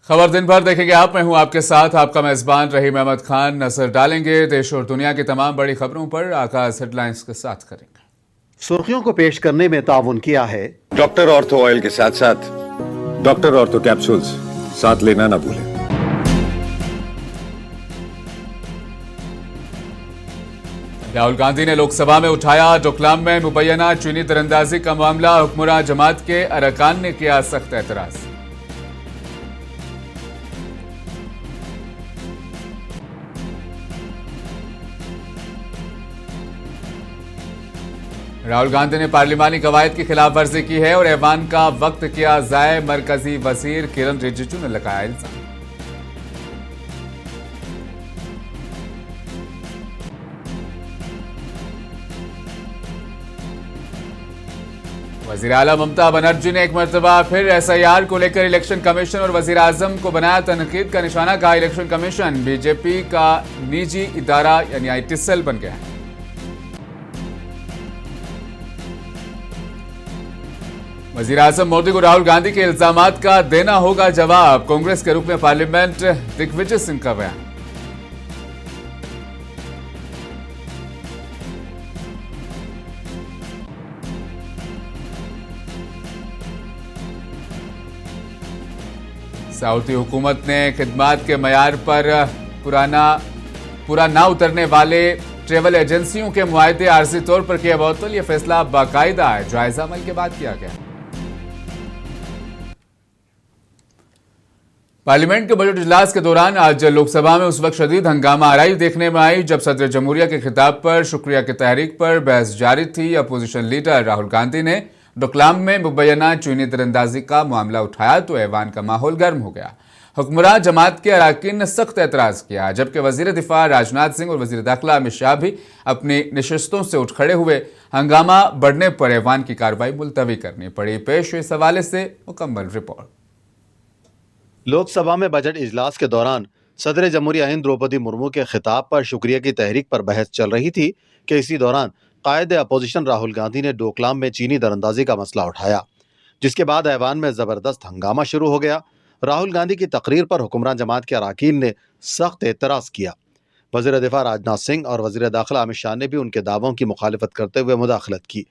खबर दिन भर देखेंगे आप। मैं हूं आपके साथ आपका मेजबान रहीम अहमद खान। नजर डालेंगे देश और दुनिया की तमाम बड़ी खबरों पर। आगाज हेडलाइंस के साथ करेंगे। सुर्खियों को पेश करने में ताउन किया है डॉक्टर ऑर्थो ऑयल के साथ साथ डॉक्टर ऑर्थो कैप्सूल्स साथ लेना ना भूलें। राहुल गांधी ने लोकसभा में उठाया डोकलाम में मुबैना चीनी तीरंदाजी का मामला। हुक्मरान जमात के अरकान ने किया सख्त एतराज। राहुल गांधी ने पार्लिमानी कवायद की खिलाफ वर्जी की है और ऐवान का वक्त किया जाए। मरकजी वजीर किरण रिजिजू ने लगाया इल्जाम। वजीर आला ममता बनर्जी ने एक मरतबा फिर SIR को लेकर इलेक्शन कमीशन और वजीर आजम को बनाया तनकीद का निशाना। कहा इलेक्शन कमीशन बीजेपी का निजी इदारा यानी IT सेल बन गया है। वजीर आजम मोदी को राहुल गांधी के इल्जामात का देना होगा जवाब। कांग्रेस के रुख में पार्लियामेंट दिग्विजय सिंह का बयान। सऊदी हुकूमत ने खिदमात के मयार पर पूरा ना उतरने वाले ट्रेवल एजेंसियों के मुआहदे आर्जी तौर पर किया मुअत्तल। यह फैसला बाकायदा है जायजा अमल के बाद किया गया। पार्लियामेंट के बजट इजलास के दौरान आज लोकसभा में उस वक्त शदीद हंगामा आराई देखने में आई जब सदर जमहूरिया के खिताब पर शुक्रिया की तहरीक पर बहस जारी थी। अपोजिशन लीडर राहुल गांधी ने डोकलाम में मुबैना चीनी तीरंदाजी का मामला उठाया तो ऐवान का माहौल गर्म हो गया। हुक्मरान जमात के अरकान ने सख्त एतराज किया, जबकि वजीर दिफा राजनाथ सिंह और वजीर दाखिला अमित शाह भी अपनी नशिस्तों से उठ खड़े हुए। हंगामा बढ़ने पर ऐवान की कार्रवाई मुलतवी करनी पड़ी। पेश इस हवाले से मुकम्मल रिपोर्ट। लोकसभा में बजट इजलास के दौरान सदर जमहूरिया हिंद द्रौपदी मुर्मू के खिताब पर शुक्रिया की तहरीक पर बहस चल रही थी कि इसी दौरान कायदे अपोजिशन राहुल गांधी ने डोकलाम में चीनी तीरंदाजी का मसला उठाया, जिसके बाद ऐवान में जबरदस्त हंगामा शुरू हो गया। राहुल गांधी की तकरीर पर हुक्मरान जमात के अरकान ने सख्त एतराज किया। वजीर दिफा राजनाथ सिंह और वजीर दाखिला अमित शाह ने भी उनके दावों की मुखालिफत करते हुए मुदाखलत की।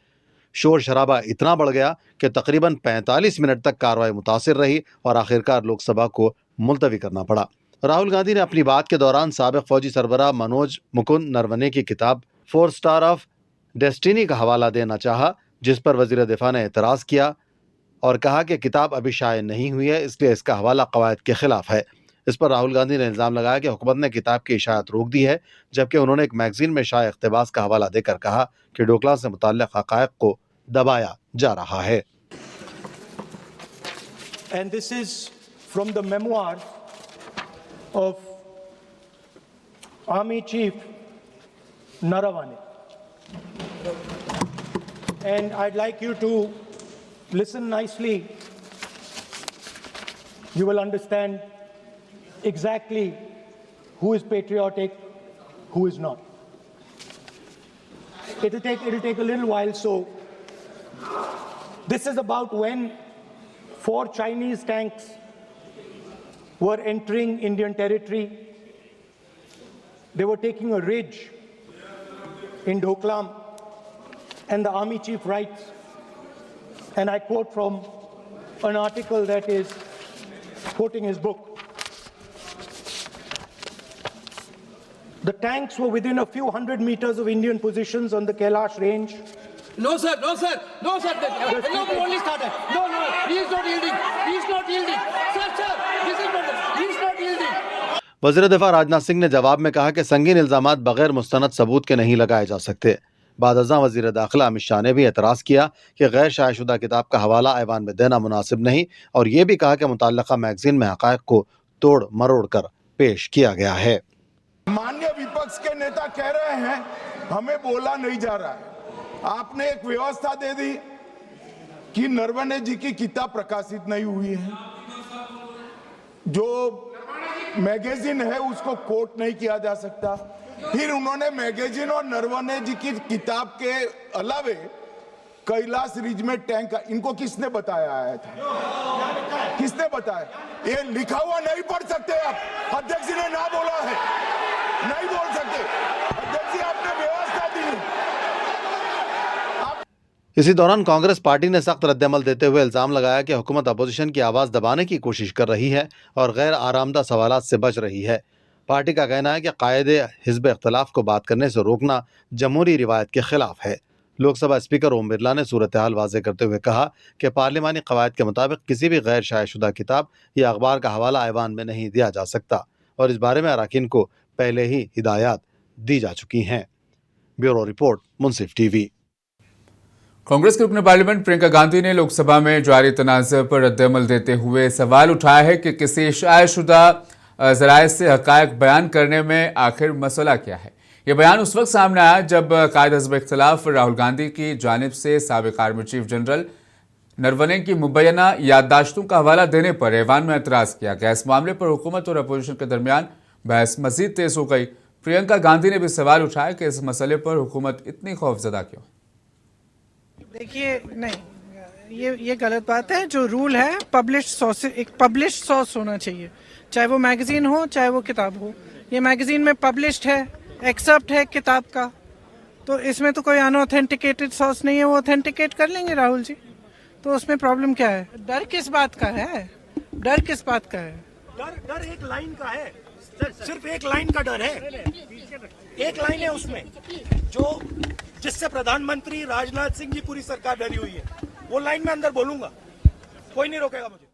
शोर शराबा इतना बढ़ गया कि तकरीबन 45 मिनट तक कार्रवाई मुतासिर रही और आखिरकार लोकसभा को मुलतवी करना पड़ा। राहुल गांधी ने अपनी बात के दौरान साबिक फौजी सरबराह मनोज मुकुंद नरवणे की किताब 4 स्टार ऑफ डेस्टिनी का हवाला देना चाहा, जिस पर वजीर दिफा ने एतराज़ किया और कहा कि किताब अभी शाये नहीं हुई है, इसलिए इसका हवाला कवायद के खिलाफ है। इस पर राहुल गांधी ने इल्ज़ाम लगाया कि हुकूमत ने किताब की इशाअत रोक दी है, जबकि उन्होंने एक मैगजीन में शाये इक़्तिबास का हवाला देकर कहा कि डोकलाम से मुताल्लिक़ हक़ाइक़ को दबाया जा रहा है। And this is from the memoirs of Army Chief Naravane. And I'd like you to listen nicely. You will understand exactly who is patriotic, who is not. It'll take a little while, so this is about when 4 Chinese tanks were entering Indian territory. They were taking a ridge in Doklam, and the army chief writes, and I quote from an article that is quoting his book. The tanks were within a few hundred meters of Indian positions on the Kailash range. No, sir. No, we only started. No, he is not yielding. Sir, he is not yielding. वज़ीर दिफा राजनाथ सिंह ने जवाब में कहा कि संगीन इल्ज़ामात बगैर मुस्तनद सबूत के नहीं लगाए जा सकते। बाद-अज़ां वज़ीर दाखिला अमित शाह ने भी एतराज़ किया कि गैर शायशुदा किताब का हवाला ऐवान में देना मुनासिब नहीं, और ये भी कहा कि मुतल्लक़ा मैगज़ीन में हक़ाइक़ को तोड़ मरोड़ कर पेश किया गया है। माननीय विपक्ष के नेता कह रहे हैं हमें बोला नहीं जा रहा है। आपने एक व्यवस्था दे दी कि नरवणे जी की किताब प्रकाशित नहीं हुई है, जो मैगजीन है उसको कोट नहीं किया जा सकता। फिर उन्होंने मैगजीन और नरवणे जी की किताब के अलावे कैलाश रिज में टैंक, इनको किसने बताया आया था? किसने बताया? ये लिखा हुआ नहीं पढ़ सकते आप, अध्यक्ष जी ने ना बोला है, नहीं बोल सकते। अध्यक्ष जी आपने व्यवस्था दी। इसी दौरान कांग्रेस पार्टी ने सख्त रद्दअमल देते हुए इल्जाम लगाया कि हुकूमत अपोजिशन की आवाज दबाने की कोशिश कर रही है और गैर आरामदा सवालात से बच रही है। पार्टी का कहना है कि कायदे हिज़्ब इख्तिलाफ को बात करने से रोकना जमहूरी रिवायत के खिलाफ है। लोकसभा स्पीकर ओम बिरला ने सूरत हाल वाज़ेह करते हुए कहा कि पार्लिमानी कवायद के मुताबिक किसी भी गैर शायशुदा किताब या अखबार का हवाला ऐवान में नहीं दिया जा सकता और इस बारे में अरकान को पहले ही हिदायत दी जा चुकी हैं। ब्यूरो रिपोर्ट, मुंसिफ टीवी। कांग्रेस के रुकन पार्लियामेंट प्रियंका गांधी ने लोकसभा में जारी तनाज़ पर रद्दअमल देते हुए सवाल उठाया है कि किसी शायशुदा ज़राए से हक़ाइक़ बयान करने में आखिर मसला क्या है। यह बयान उस वक्त सामने आया जब कायद हिज़्ब इख्तिलाफ राहुल गांधी की जानिब से साबिक़ आर्मी चीफ जनरल नरवणे की मुबैना याददाश्तों का हवाला देने पर ऐवान में एतराज़ किया गया। इस मामले पर हुकूमत और अपोजिशन के दरमियान बहस मज़ीद तेज़ हो गई। प्रियंका गांधी ने भी सवाल उठाया कि इस मसले पर हुकूमत इतनी खौफजदा क्यों। देखिए, नहीं, ये गलत बात है। जो रूल है, एक पब्लिश्ड सोर्स होना चाहिए, चाहे वो मैगजीन हो चाहे वो किताब हो। ये मैगजीन में पब्लिश्ड है, एक्सेप्ट है किताब का, तो इसमें तो कोई अनऑथेंटिकेटेड सोर्स नहीं है, वो ऑथेंटिकेट कर लेंगे राहुल जी, तो उसमें प्रॉब्लम क्या है? डर किस बात का है? डर किस बात का है? डर एक लाइन का है, सिर्फ एक लाइन का डर है। एक लाइन है उसमें जो जिससे प्रधानमंत्री राजनाथ सिंह जी पूरी सरकार डरी हुई है, वो लाइन में अंदर बोलूंगा, कोई नहीं रोकेगा मुझे।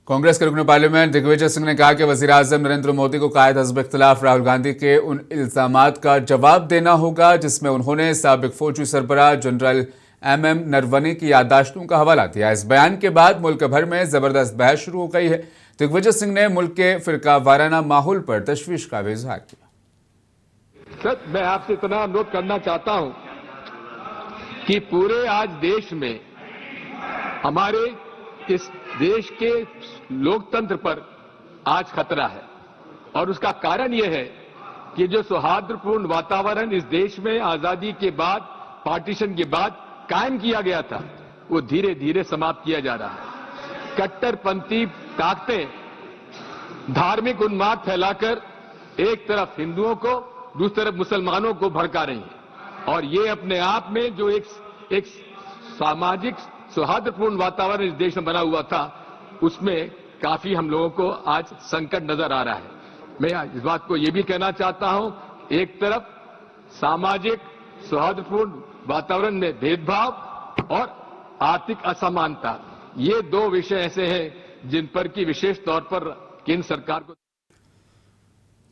कांग्रेस के रुकन पार्लियामेंट दिग्विजय सिंह ने कहा कि वज़ीर-ए-आज़म नरेंद्र मोदी को कायद हिज़्ब इख्तिलाफ राहुल गांधी के उन इल्जामात का जवाब देना होगा जिसमें उन्होंने साबिक़ फौजी सरबराह जनरल MM नरवणे की याददाश्तों का हवाला दिया। इस बयान के बाद मुल्क भर में जबरदस्त बहस शुरू हो गई है। दिग्विजय सिंह ने मुल्क के फिरका वाराना माहौल पर तशवीश का भी इजहार किया। सर, मैं आपसे इतना अनुरोध करना चाहता हूं कि पूरे आज देश में हमारे इस देश के लोकतंत्र पर आज खतरा है और उसका कारण यह है कि जो सौहार्दपूर्ण वातावरण इस देश में आजादी के बाद, पार्टीशन के बाद कायम किया गया था, वो धीरे धीरे समाप्त किया जा रहा है। कट्टरपंथी ताकतें धार्मिक उन्माद फैलाकर एक तरफ हिंदुओं को, दूसरी तरफ मुसलमानों को भड़का रही है और ये अपने आप में जो एक सामाजिक सौहार्दपूर्ण वातावरण इस देश में बना हुआ था, उसमें काफी हम लोगों को आज संकट नजर आ रहा है। मैं इस बात को ये भी कहना चाहता हूं, एक तरफ सामाजिक सौहार्दपूर्ण वातावरण में भेदभाव और आर्थिक असमानता, ये दो विषय ऐसे हैं जिन पर की विशेष तौर पर केंद्र सरकार को।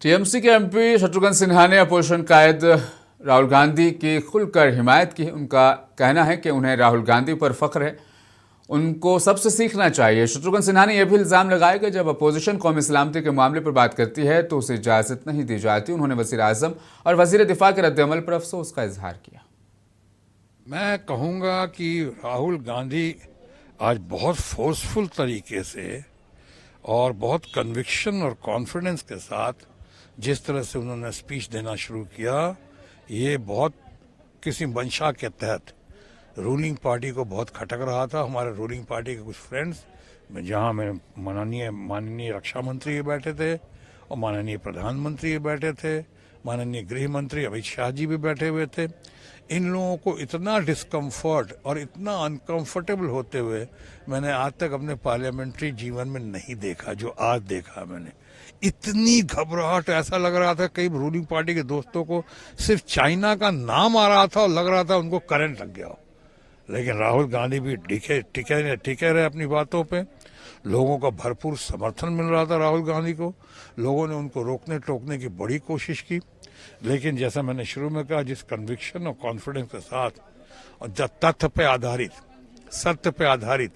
टीएमसी के एमपी शत्रुघ्न सिन्हा ने अपोजिशन कायद राहुल गांधी की खुलकर हिमायत की। उनका कहना है कि उन्हें राहुल गांधी पर फख्र है, उनको सबसे सीखना चाहिए। शत्रुघ्न सिन्हा ने यह भी इल्जाम लगाया कि जब अपोजिशन कौमी सलामती के मामले पर बात करती है तो उसे इजाज़त नहीं दी जाती। उन्होंने वज़ीर-ए-आज़म और वज़ीर दिफा के रद्दअमल पर अफसोस का इजहार किया। मैं कहूँगा कि राहुल गांधी आज बहुत फोर्सफुल तरीके से और बहुत कन्विक्शन और कॉन्फिडेंस के साथ जिस तरह से उन्होंने स्पीच देना शुरू किया, ये बहुत किसी मंशा के तहत रूलिंग पार्टी को बहुत खटक रहा था। हमारे रूलिंग पार्टी के कुछ फ्रेंड्स, जहाँ में माननीय रक्षा मंत्री बैठे थे और माननीय प्रधानमंत्री बैठे थे, माननीय गृह मंत्री अमित शाह जी भी बैठे हुए थे। इन लोगों को इतना डिस्कम्फर्ट और इतना अनकंफर्टेबल होते हुए मैंने आज तक अपने पार्लियामेंट्री जीवन में नहीं देखा जो आज देखा मैंने। इतनी घबराहट, ऐसा लग रहा था कई रूलिंग पार्टी के दोस्तों को सिर्फ चाइना का नाम आ रहा था और लग रहा था उनको करंट लग गया हो। लेकिन राहुल गांधी भी टिके रहे अपनी बातों पे। लोगों का भरपूर समर्थन मिल रहा था राहुल गांधी को। लोगों ने उनको रोकने टोकने की बड़ी कोशिश की, लेकिन जैसा मैंने शुरू में कहा, जिस कन्विक्शन और कॉन्फिडेंस के साथ और जब तथ्य पे आधारित, सत्य पे आधारित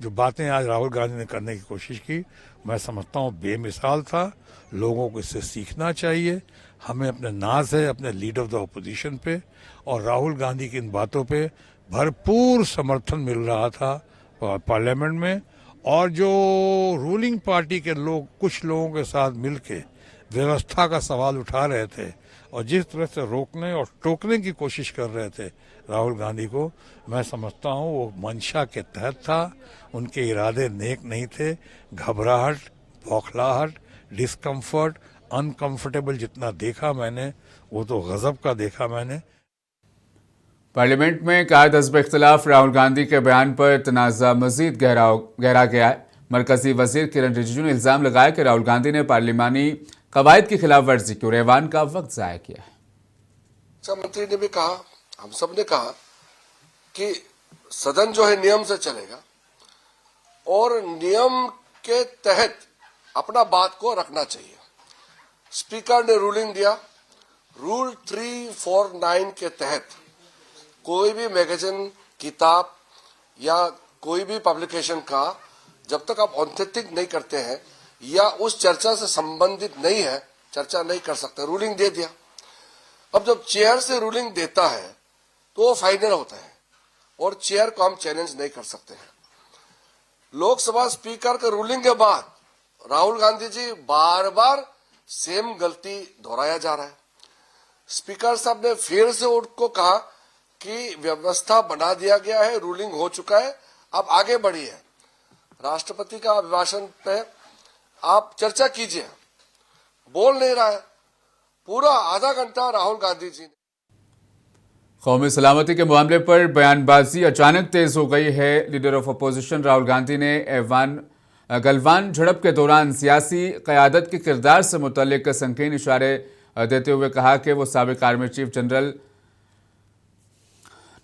जो बातें आज राहुल गांधी ने करने की कोशिश की, मैं समझता हूँ बेमिसाल था। लोगों को इससे सीखना चाहिए। हमें अपने नाज है अपने लीडर ऑफ द अपोजिशन पे, और राहुल गांधी की इन बातों पे भरपूर समर्थन मिल रहा था पार्लियामेंट में। और जो रूलिंग पार्टी के लोग कुछ लोगों के साथ मिलके व्यवस्था का सवाल उठा रहे थे, और जिस तरह से रोकने और टोकने की कोशिश कर रहे थे राहुल गांधी को, मैं समझता हूँ वो मंशा के तहत था, उनके इरादे नेक नहीं थे। घबराहट, बौखलाहट, डिस्कम्फर्ट, अनकंफर्टेबल जितना देखा मैंने वो तो गजब का देखा मैंने। पार्लियामेंट में कायद हज़्ब इख्तिलाफ राहुल गांधी के बयान पर तनाज़ा मजीद गहरा गया है। मरकजी वजीर किरण रिजिजू ने इल्ज़ाम लगाया कि राहुल गांधी ने पार्लिमानी कवायद की खिलाफ वर्जी की और ऐवान का वक्त ज़ाया किया है। रक्षा मंत्री ने भी कहा, हम सब ने कहा कि सदन जो है नियम से चलेगा और नियम के तहत अपना बात को रखना चाहिए। स्पीकर ने रूलिंग दिया, रूल 349 के तहत कोई भी मैगजीन, किताब या कोई भी पब्लिकेशन का जब तक आप ऑथेंटिक नहीं करते हैं या उस चर्चा से संबंधित नहीं है, चर्चा नहीं कर सकते। रूलिंग दे दिया। अब जब चेयर से रूलिंग देता है तो वो फाइनल होता है और चेयर को हम चैलेंज नहीं कर सकते हैं। लोकसभा स्पीकर के रूलिंग के बाद राहुल गांधी जी बार बार सेम गलती दोहराया जा रहा है। स्पीकर साहब ने फिर से उनको कहा कि व्यवस्था बना दिया गया है, रूलिंग हो चुका है, अब आगे बढ़िए। राष्ट्रपति का अभिभाषण पे आप चर्चा कीजिए, बोल नहीं रहा है। पूरा आधा घंटा राहुल गांधी जी ने। कौमी सलामती के मामले पर बयानबाजी अचानक तेज हो गई है। Leader of opposition Rahul Gandhi ने गलवान झड़प के दौरान सियासी क़यादत के किरदार से मुतल्लिक संकीर्ण इशारे देते हुए कहा कि वो साबिक आर्मी चीफ जनरल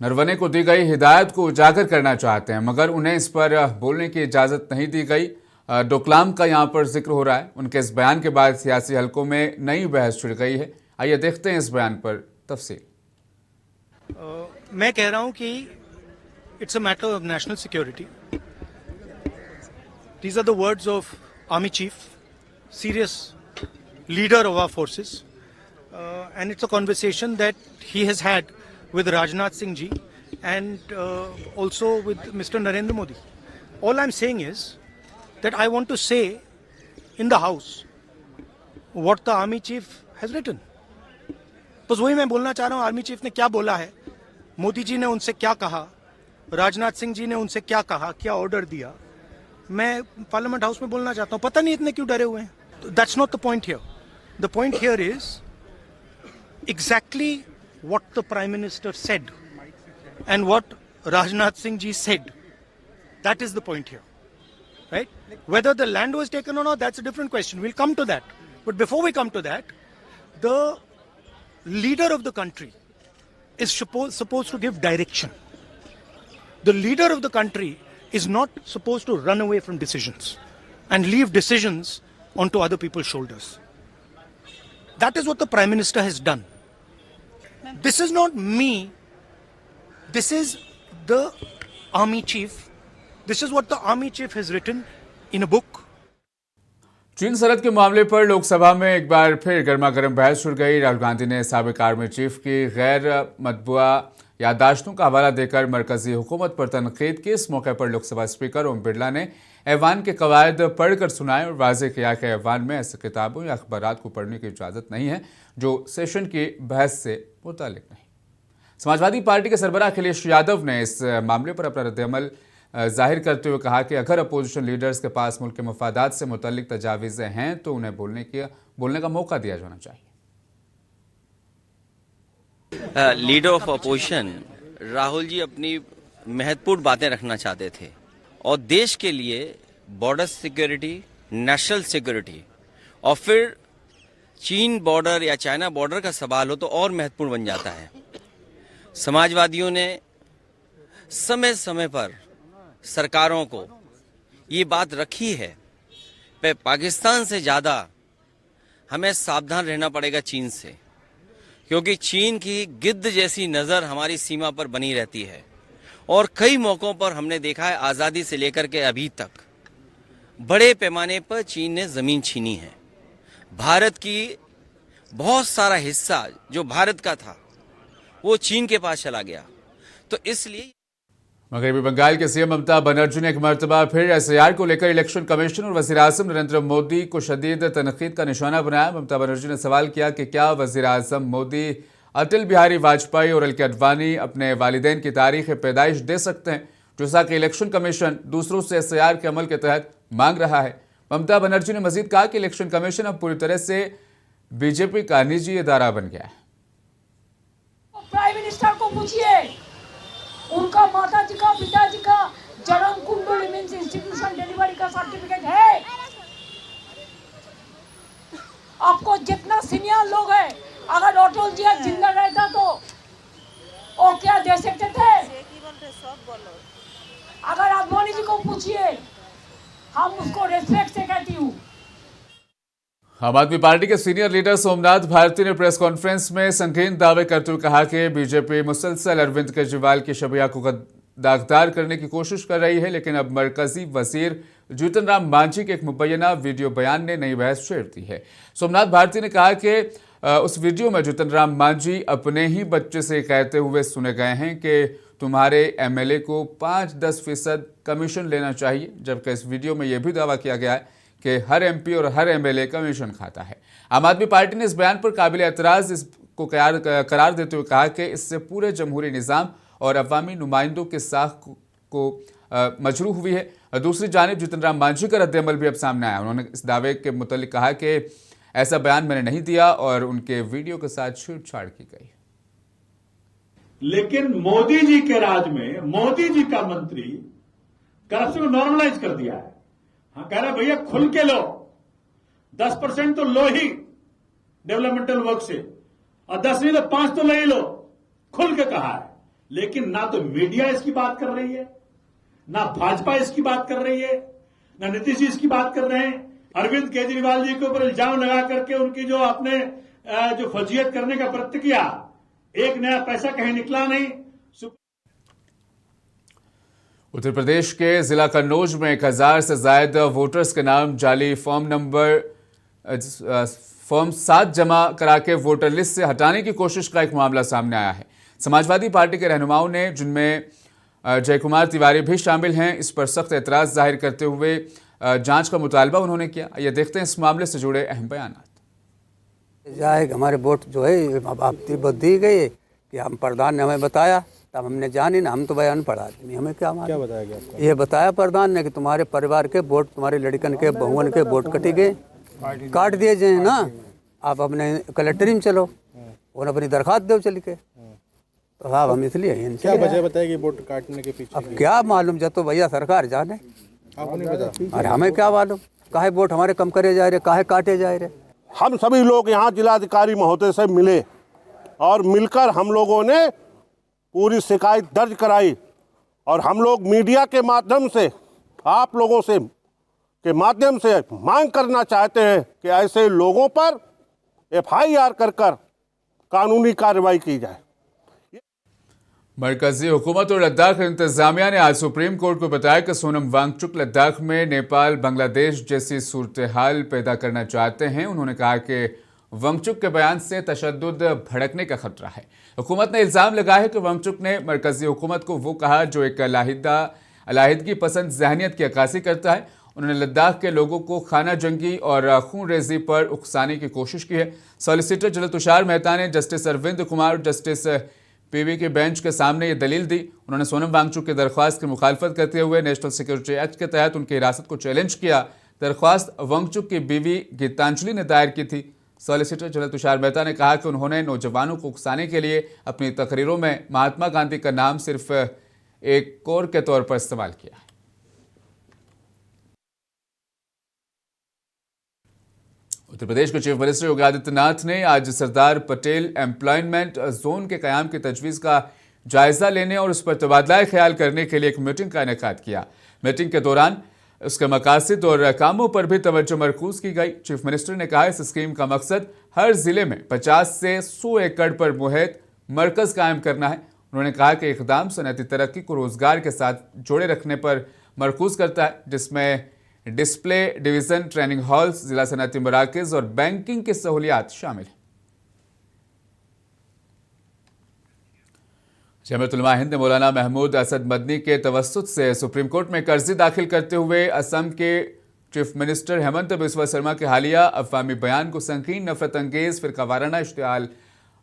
नरवणे को दी गई हिदायत को उजागर करना चाहते हैं, मगर उन्हें इस पर बोलने की इजाज़त नहीं दी गई। डोकलाम का यहाँ पर जिक्र हो रहा है। उनके इस बयान के बाद सियासी हलकों में नई बहस छिड़ गई है। आइए देखते हैं इस बयान पर तफसील। मैं कह रहा हूं कि it's a matter of national security. These are the words of army chief, serious leader of our forces, and it's a conversation that he has had with Rajnath Singh ji and also with Mr. Narendra Modi. All I'm saying is that I want to say in the house what the army chief has written. बस वही मैं बोलना चाह रहा हूँ, army chief ने क्या बोला है, मोदी जी ने उनसे क्या कहा, राजनाथ सिंह जी ने उनसे क्या कहा, क्या ऑर्डर दिया, मैं पार्लियामेंट हाउस में बोलना चाहता हूँ। पता नहीं इतने क्यों डरे हुए हैं। That's not the point here. The point here is exactly what the Prime Minister said and what Rajnath Singh ji said. That is the point here, right? Whether the land was taken or not, that's a different question. We'll come to that. But before we come to that, the leader of the country is supposed to give direction. The leader of the country is not supposed to run away from decisions and leave decisions onto other people's shoulders. That is what the Prime Minister has done. This is not me. This is the army chief. This is what the army chief has written in a book. चीन सरहद के मामले पर लोकसभा में एक बार फिर गर्मा गर्म बहस शुरू गई। राहुल गांधी ने साबिक आर्मी चीफ की गैर मतबूआ याददाश्तों का हवाला देकर मरकजी हुकूमत पर तनकीद की। इस मौके पर लोकसभा स्पीकर ओम बिरला ने ऐवान के कवायद पढ़कर सुनाए और वाज़ेह किया कि ऐवान में ऐसे किताबों या अखबारात को पढ़ने की इजाज़त नहीं है जो सेशन की बहस से मुतालिक नहीं। समाजवादी पार्टी के सरबराह अखिलेश यादव ने इस मामले पर अपना रद्द-ए-अमल जाहिर करते हुए कहा कि अगर अपोजिशन लीडर्स के पास मुल्क के मफादात से मुतल्लिक तजावीज़ें हैं तो उन्हें बोलने का मौका दिया जाना चाहिए। Leader of opposition Rahul ji अपनी महत्वपूर्ण बातें रखना चाहते थे और देश के लिए बॉर्डर सिक्योरिटी, नेशनल सिक्योरिटी और फिर चीन बॉर्डर या चाइना बॉर्डर का सवाल हो तो और महत्वपूर्ण बन जाता है। समाजवादियों ने समय समय पर सरकारों को ये बात रखी है कि पाकिस्तान से ज़्यादा हमें सावधान रहना पड़ेगा चीन से, क्योंकि चीन की गिद्ध जैसी नज़र हमारी सीमा पर बनी रहती है और कई मौक़ों पर हमने देखा है आज़ादी से लेकर के अभी तक बड़े पैमाने पर चीन ने ज़मीन छीनी है। भारत की बहुत सारा हिस्सा जो भारत का था वो चीन के पास चला गया। तो इसलिए मगरबी बंगाल के सीएम ममता बनर्जी ने एक मरतबा फिर एसआईआर को लेकर इलेक्शन कमीशन और वज़ीर-ए-आज़म नरेंद्र मोदी को शदीद तनकीद का निशाना बनाया। ममता बनर्जी ने सवाल किया कि क्या वज़ीर-ए-आज़म मोदी अटल बिहारी वाजपेयी और एल.के. अडवाणी अपने वालिदैन की तारीख पैदाइश दे सकते हैं, जैसा कि इलेक्शन कमीशन दूसरों से एसआईआर के अमल के तहत मांग रहा है। ममता बनर्जी ने मजीद कहा कि इलेक्शन कमीशन अब पूरी तरह से बीजेपी का निजी इदारा बन गया है। प्राइम मिनिस्टर को पूछिए, उनका माता जी का पिताजी का जन्म कुंडली मींस इंस्टीट्यूशन डिलीवरी का सर्टिफिकेट है। आपको जितना सीनियर लोग है, अगर अटल जी जिंदा रहता तो वो क्या दे सकते थे? अगर अडवाणी जी को पूछिए, हम उसको रेस्पेक्ट से कहती हूँ। आम आदमी पार्टी के सीनियर लीडर सोमनाथ भारती ने प्रेस कॉन्फ्रेंस में संगीन दावे करते हुए कहा कि बीजेपी मुसलसल अरविंद केजरीवाल की शबिया को दागदार करने की कोशिश कर रही है, लेकिन अब मरकजी वजीर जीतन राम मांझी के एक मुबैना वीडियो बयान ने नई बहस छेड़ दी है। सोमनाथ भारती ने कहा कि उस वीडियो में जीतन राम मांझी अपने ही बच्चे से कहते हुए सुने गए हैं कि तुम्हारे एमएलए को 5-10% कमीशन लेना चाहिए, जबकि इस वीडियो में यह भी दावा किया गया है कि हर एमपी और हर एमएलए कमीशन खाता है। आम आदमी पार्टी ने इस बयान पर काबिल एतराज़ इसको करार देते हुए कहा कि इससे पूरे जमहूरी निज़ाम और अवामी नुमाइंदों के साख को मजरूह हुई है। दूसरी जानिब जीतन राम मांझी का रद्द-ए-अमल भी अब सामने आया। उन्होंने इस दावे के मुतालिक कहा कि ऐसा बयान मैंने नहीं दिया और उनके वीडियो के साथ छेड़छाड़ की गई। लेकिन मोदी जी के राज में मोदी जी का मंत्री करप्शन को नॉर्मलाइज कर दिया है। हाँ, कह रहे भैया खुल के लो, 10% तो लो ही डेवलपमेंटल वर्क से, और 10 नहीं तो 5 तो ले ही लो, खुल के कहा है। लेकिन ना तो मीडिया इसकी बात कर रही है, ना भाजपा इसकी बात कर रही है, ना नीतीश जी इसकी बात कर रहे हैं। अरविंद केजरीवाल जी के ऊपर इल्जाम लगा करके उनकी जो आपने जो फजीयत करने का प्रयत्न किया, एक नया पैसा कहीं निकला नहीं। उत्तर प्रदेश के जिला कन्नौज में 1000 से ज्यादा वोटर्स के नाम जाली फॉर्म 7 जमा करा के वोटर लिस्ट से हटाने की कोशिश का एक मामला सामने आया है। समाजवादी पार्टी के रहनुमाओं ने, जिनमें जय कुमार तिवारी भी शामिल हैं, इस पर सख्त एतराज जाहिर करते हुए जांच का मुतालबा उन्होंने किया। ये देखते हैं इस मामले से जुड़े अहम बयान। हमारे वोट जो है आप दी गई कि हम प्रधान ने हमें बताया, तब हमने जानी ना, हम तो बयान पढ़ा आदमी, हमें क्या बताया गया आपको? ये बताया प्रधान ने कि तुम्हारे परिवार के वोट, तुम्हारे लड़कन के बहुवन के वोट कटी गए, काट दिए जाए ना, आप अपने कलेक्टरी में चलो और अपनी दरखास्त दो चल के। तो हाँ, हम इसलिए क्या वजह बताएगी वोट काटने के पीछे? अब क्या मालूम, जब तो भैया सरकार जाने, आपको नहीं पता? अरे हमें क्या मालूम, काहे वोट हमारे कम करे जा रहे, काहे काटे जा रहे। हम सभी लोग यहाँ जिलाधिकारी महोदय से मिले और मिलकर हम लोगों ने पूरी शिकायत दर्ज कराई, और हम लोग मीडिया के माध्यम से, आप लोगों से के माध्यम से मांग करना चाहते हैं कि ऐसे लोगों पर एफआईआर कर कानूनी कार्रवाई की जाए। मरकजी हुकूमत और लद्दाख इंतजामिया ने आज सुप्रीम कोर्ट को बताया कि सोनम वांगचुक लद्दाख में नेपाल बांग्लादेश जैसी सूरत हाल पैदा करना चाहते हैं। उन्होंने कहा कि वांगचुक के बयान से तशद्दुद भड़कने का खतरा है। हुकूमत ने इल्ज़ाम लगाया है कि वांगचुक ने मरकजी हुकूमत को वो कहा जो एक अलाहिदगी पसंद जहनियत की अक्कासी करता है। उन्होंने लद्दाख के लोगों को खाना जंगी और खून रेजी पर उकसाने की कोशिश की है। सॉलिसिटर जनरल तुषार मेहता ने जस्टिस अरविंद कुमार और जस्टिस पीवी के बेंच के सामने ये दलील दी। उन्होंने सोनम वांगचुक की दरख्वास्त की मुखालफत करते हुए नेशनल सिक्योरिटी एक्ट के तहत उनकी हिरासत को चैलेंज किया। दरख्वास्त वांगचुक की बीवी गीतांजलि ने दायर की थी। सॉलिसिटर जनरल तुषार मेहता ने कहा कि उन्होंने नौजवानों को उकसाने के लिए अपनी तकरीरों में महात्मा गांधी का नाम सिर्फ एक कोर के तौर पर इस्तेमाल किया है। उत्तर प्रदेश के चीफ मिनिस्टर योगी आदित्यनाथ ने आज सरदार पटेल एम्प्लॉयमेंट जोन के कयाम की तजवीज़ का जायजा लेने और उस पर तबादला ख्याल करने के लिए एक मीटिंग का इनेकाद किया। मीटिंग के दौरान उसके मकासद और कामों पर भी तवज्जो मरकूज की गई। चीफ मिनिस्टर ने कहा इस स्कीम का मकसद हर जिले में 50 से 100 एकड़ पर मुहित मरकज कायम करना है। उन्होंने कहा कि इक़दाम सनअती तरक्की को रोजगार के साथ जोड़े रखने पर मरकूज करता है, जिसमें डिस्प्ले डिवीज़न, ट्रेनिंग हॉल्स, जिला सनअती मराकज़ और बैंकिंग की सहूलियात शामिल हैं। जमीयत उलमा हिंद ने मौलाना महमूद असद मदनी के तवस्सुत से सुप्रीम कोर्ट में कर्जी दाखिल करते हुए असम के चीफ मिनिस्टर हेमंत बिस्वा शर्मा के हालिया अफवामी बयान को संगीन नफरत अंगेज फिरका वाराना इश्तिहाल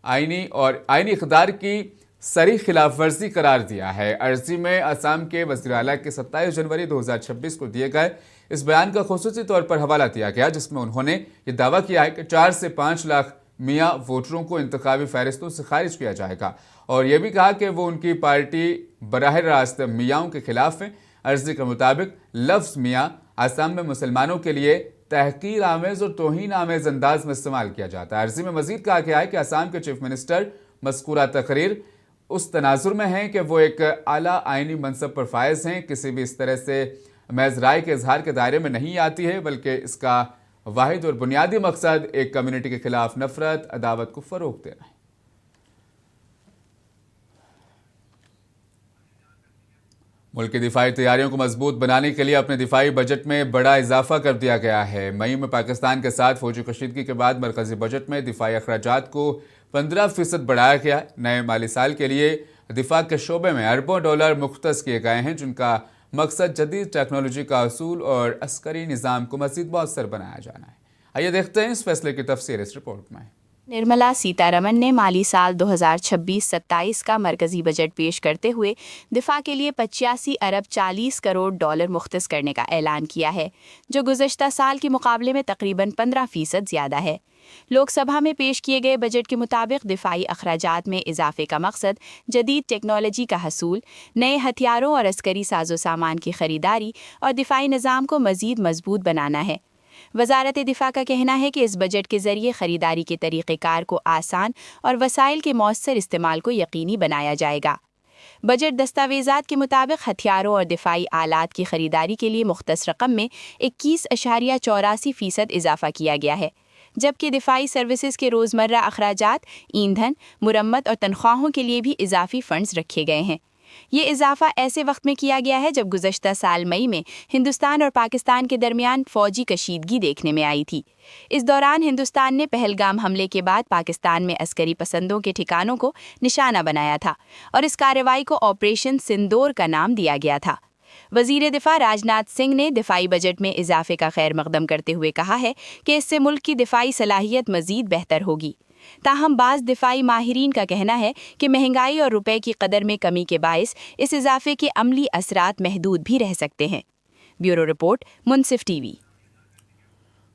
आईनी इक़दार की सरी खिलाफ वर्जी करार दिया है। अर्जी में असम के वज़ीर आला के 27 जनवरी 2026 को दिए गए इस बयान का खुसूसी तौर पर हवाला दिया गया, जिसमें उन्होंने ये दावा किया है कि 4 से 5 लाख मियाँ वोटरों को इंतखाबी फहरिस्तों से खारिज किया जाएगा और यह भी कहा कि वो उनकी पार्टी बराह रास्त मियाँओं के खिलाफ है। अर्जी के मुताबिक लफ्ज़ मियाँ असम में मुसलमानों के लिए तहकीर आमेज और तौहीन आमेज अंदाज में इस्तेमाल किया जाता है। अर्जी में मजीद कहा गया है कि असम के चीफ मिनिस्टर मज़कूरा तकरीर उस तनाजुर में हैं कि वो एक आला आइनी मनसब पर फायज हैं, किसी भी इस तरह से महज राय के इजहार के दायरे में नहीं आती है, बल्कि इसका वाहिद और बुनियादी मकसद एक कम्युनिटी के खिलाफ नफरत अदावत को फ़रोग़ देना है। मुल्क की दिफाई तैयारियों को मजबूत बनाने के लिए अपने दिफाई बजट में बड़ा इजाफा कर दिया गया है। मई में पाकिस्तान के साथ फौजी कशीदगी के बाद मरकजी बजट में दिफाई अखराजात को 15% बढ़ाया गया। नए माली साल के लिए दिफा के शोबे में अरबों डॉलर मुख्तस किए गए हैं, जिनका मकसद जदीद टेक्नोलॉजी का असूल और अस्करी निज़ाम को मज़ीद मौसर बनाया जाना है। आइए देखते हैं इस फैसले की तफसीर इस रिपोर्ट में। निर्मला सीतारमण ने माली साल 2026-27 का मरकजी बजट पेश करते हुए दिफा के लिए 85 अरब 40 करोड़ डॉलर मुख्तस करने का ऐलान किया है, जो गुज़श्ता साल के मुकाबले में तकरीबन 15% ज़्यादा है। लोकसभा में पेश किए गए बजट के मुताबिक दिफाई अखराजात में इजाफे का मकसद जदीद टेक्नोलॉजी का हसूल, नए हथियारों और अस्करी साजो सामान की खरीदारी और दिफाई निज़ाम को मज़ीद मजबूत बनाना है। वजारत दिफा का कहना है कि इस बजट के जरिए खरीदारी के तरीक़ेकार को आसान और वसाइल के मौसर इस्तेमाल को यकीनी बनाया जाएगा। बजट दस्तावेज़ात के मुताबिक हथियारों और दिफाई आलात की खरीदारी के लिए मुख्तस रकम में 21.84% इजाफा किया गया है, जबकि दिफाई सर्विसेज के रोज़मर्रा अखराजात, ईंधन, मुरम्मत और तनख्वाहों के लिए भी इजाफी फंड्स रखे गए हैं। ये इजाफा ऐसे वक्त में किया गया है जब गुज़श्ता साल मई में हिंदुस्तान और पाकिस्तान के दरमियान फ़ौजी कशीदगी देखने में आई थी। इस दौरान हिंदुस्तान ने पहलगाम हमले के बाद पाकिस्तान में अस्करी पसंदों के ठिकानों को निशाना बनाया था और इस कार्रवाई को ऑपरेशन सिंदूर का नाम दिया गया था। वज़ीर दिफा राजनाथ सिंह ने दिफाई बजट में इजाफे का खैर मकदम करते हुए कहा है कि इससे मुल्क की दिफाई सलाहियत मज़ीद बेहतर होगी। ताहम बाज़ दिफाई माहिरीन का कहना है कि महंगाई और रुपए की कदर में कमी के बायस इस इजाफे के अमली असरात महदूद भी रह सकते हैं। ब्यूरो रिपोर्ट, मुनसिफ टीवी।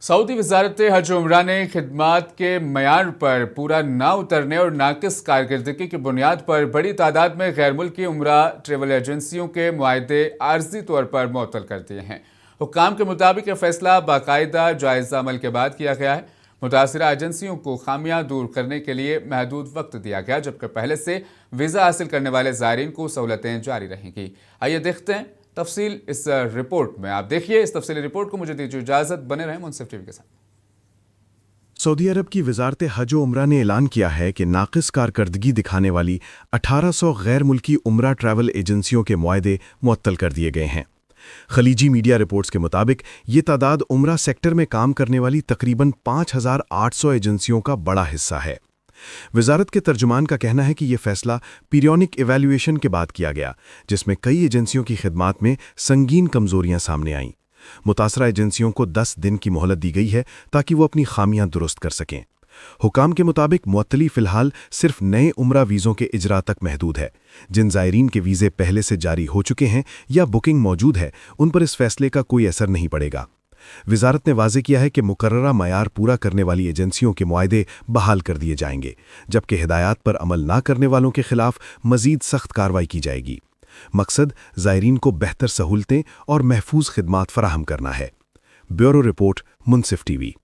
सऊदी वज़ारत हज उम्रा ने खिदमात के मयार पर पूरा ना उतरने और नाकिस कारकर्दगी की बुनियाद पर बड़ी तादाद में गैर मुल्की उम्रा ट्रेवल एजेंसियों के मुआहदे आर्जी तौर पर मुअत्तल कर दिए हैं। हुक्काम के मुताबिक यह फैसला बाकायदा जायज़ा अमल के बाद किया गया है। मुतासिरा एजेंसियों को खामियां दूर करने के लिए महदूद वक्त दिया गया, जबकि पहले से वीज़ा हासिल करने वाले ज़ायरीन को सहूलतें जारी रहेंगी। आइए देखते हैं तफसील इस रिपोर्ट में। आप देखिए इस तफसीली रिपोर्ट को। मुझे दीजिए इजाज़त, बने रहें मुनसिफ टीवी के साथ। सऊदी अरब की वजारत हज व उम्रा ने ऐलान किया है कि नाकिस कारकर्दगी दिखाने वाली 1800 गैर मुल्की उम्रा ट्रैवल एजेंसियों के मुआहदे मुअत्तल कर दिए गए हैं। खलीजी मीडिया रिपोर्ट्स के मुताबिक ये तादाद उम्रा सेक्टर में काम करने वाली तकरीबन 5800 एजेंसियों का बड़ा हिस्सा है। वजारत के तर्जुमान का कहना है कि यह फैसला पीरियोडिक इवैल्यूएशन के बाद किया गया, जिसमें कई एजेंसियों की खिदमात में संगीन कमजोरियां सामने आईं। मुतासरा एजेंसियों को 10 दिन की मोहलत दी गई है ताकि वो अपनी खामियां दुरुस्त कर सकें। हुकाम के मुताबिक मुअत्तली फिलहाल सिर्फ नए उम्रा वीज़ों के इजरा तक महदूद है। जिन ज़ायरीन के वीज़े पहले से जारी हो चुके हैं या बुकिंग मौजूद है, उन पर इस फैसले का कोई असर नहीं पड़ेगा। वजारत ने वाज़े किया है कि मुकर्ररा मयार पूरा करने वाली एजेंसियों के मुआहदे बहाल कर दिए जाएंगे, जबकि हिदायत पर अमल ना करने वालों के खिलाफ मज़ीद सख्त कार्रवाई की जाएगी। मकसद ज़ायरीन को बेहतर सहूलतें और महफूज खिदमात फराहम करना है। ब्यूरो रिपोर्ट, मुनसिफ टीवी।